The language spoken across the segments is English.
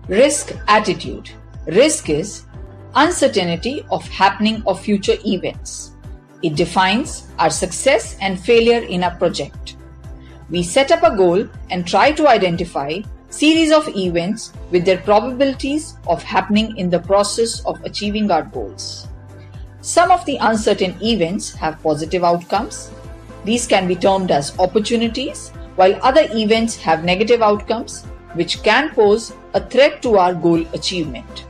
Risk attitude. Risk is uncertainty of happening of future events. It defines our success and failure in a project. We set up a goal and try to identify series of events with their probabilities of happening in the process of achieving our goals. Some of the uncertain events have positive outcomes. These can be termed as opportunities, while other events have negative outcomes, which can pose a threat to our goal achievement.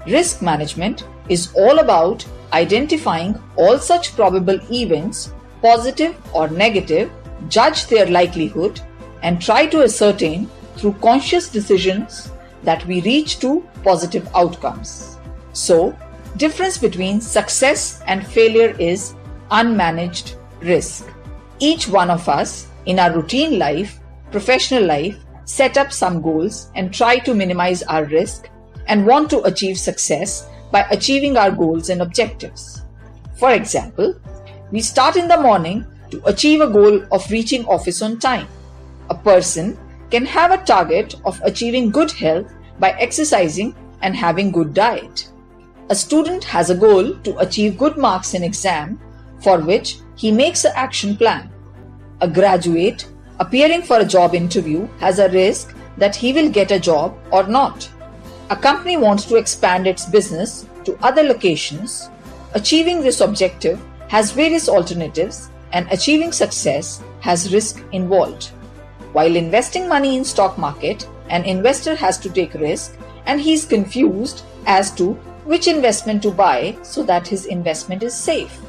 Risk management is all about identifying all such probable events, positive or negative, judge their likelihood, and try to ascertain through conscious decisions that we reach to positive outcomes. So, difference between success and failure is unmanaged risk. Each one of us in our routine life, professional life, set up some goals and try to minimize our risk and want to achieve success by achieving our goals and objectives. For example, we start in the morning to achieve a goal of reaching office on time. A person can have a target of achieving good health by exercising and having good diet. A student has a goal to achieve good marks in exam for which he makes an action plan. A graduate appearing for a job interview has a risk that he will get a job or not. A company wants to expand its business to other locations. Achieving this objective has various alternatives, and achieving success has risk involved. While investing money in stock market, an investor has to take risk and he is confused as to which investment to buy so that his investment is safe.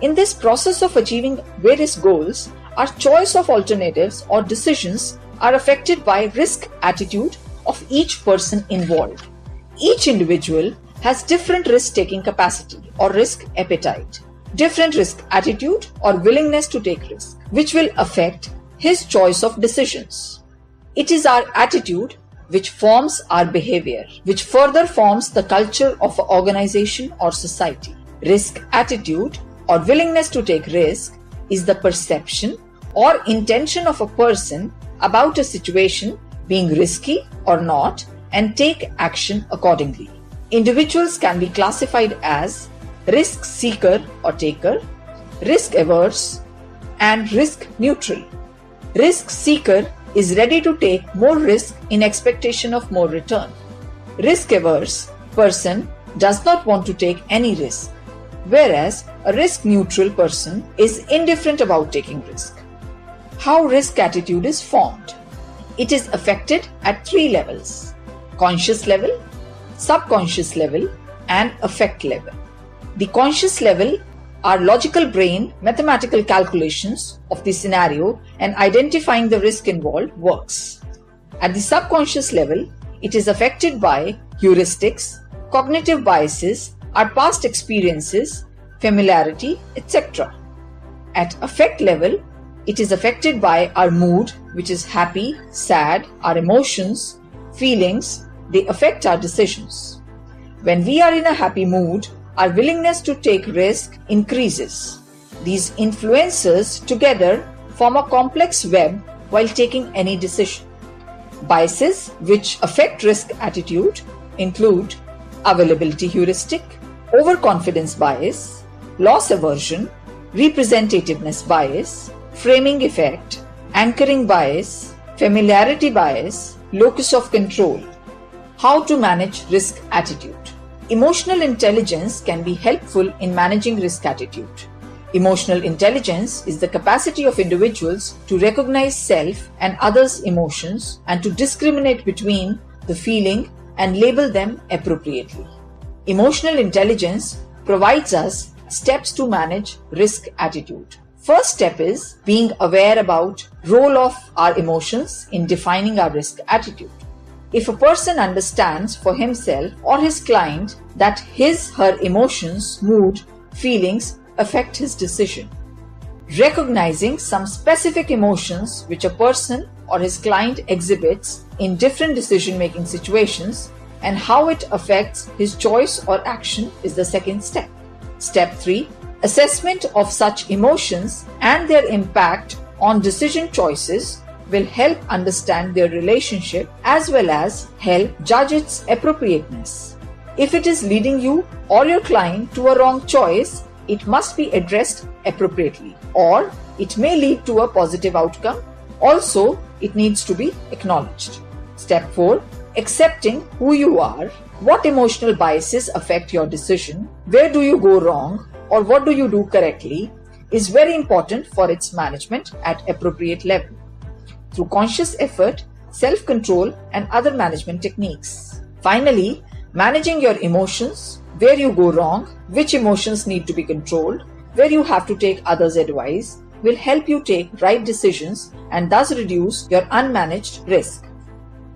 In this process of achieving various goals, our choice of alternatives or decisions are affected by risk attitude of each person involved. Each individual has different risk-taking capacity or risk appetite, different risk attitude or willingness to take risk, which will affect his choice of decisions. It is our attitude which forms our behavior, which further forms the culture of an organization or society. Risk attitude or willingness to take risk is the perception or intention of a person about a situation being risky or not and take action accordingly. Individuals can be classified as risk seeker or taker, risk averse, and risk neutral. Risk seeker is ready to take more risk in expectation of more return. Risk averse person does not want to take any risk, whereas a risk neutral person is indifferent about taking risk. How risk attitude is formed? It is affected at three levels: conscious level, subconscious level, and affect level. The conscious level are logical brain mathematical calculations of the scenario and identifying the risk involved works. At the subconscious level, it is affected by heuristics, cognitive biases, our past experiences, familiarity, etc. At affect level, it is affected by our mood, which is happy, sad, our emotions, feelings. They affect our decisions. When we are in a happy mood, our willingness to take risk increases. These influences together form a complex web while taking any decision. Biases which affect risk attitude include availability heuristic, overconfidence bias, loss aversion, representativeness bias, framing effect, anchoring bias, familiarity bias, locus of control. How to manage risk attitude? Emotional intelligence can be helpful in managing risk attitude. Emotional intelligence is the capacity of individuals to recognize self and others' emotions and to discriminate between the feeling and label them appropriately. Emotional intelligence provides us steps to manage risk attitude. First step is being aware about role of our emotions in defining our risk attitude. If a person understands for himself or his client that his/her emotions, mood, feelings affect his decision. Recognizing some specific emotions which a person or his client exhibits in different decision-making situations and how it affects his choice or action is the second step. Step 3. Assessment of such emotions and their impact on decision choices will help understand their relationship as well as help judge its appropriateness. If it is leading you or your client to a wrong choice, it must be addressed appropriately, or it may lead to a positive outcome. Also, it needs to be acknowledged. Step 4. Accepting who you are. What emotional biases affect your decision? Where do you go wrong? Or what do you do correctly? Is very important for its management at appropriate level through conscious effort, self-control, and other management techniques. Finally, managing your emotions, where you go wrong, which emotions need to be controlled, where you have to take others' advice, will help you take right decisions and thus reduce your unmanaged risk.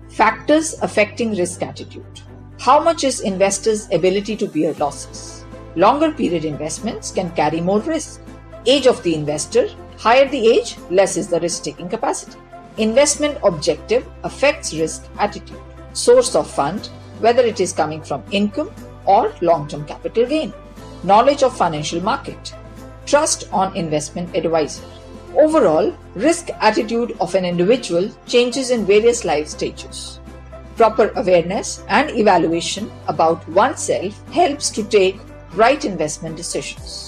Factors affecting risk attitude. How much is investors' ability to bear losses? Longer period investments can carry more risk. Age of the investor. Higher the age, less is the risk-taking capacity. Investment objective affects risk attitude. Source of fund, whether it is coming from income or long-term capital gain. Knowledge of financial market. Trust on investment advisor. Overall, risk attitude of an individual changes in various life stages. Proper awareness and evaluation about oneself helps to take right investment decisions.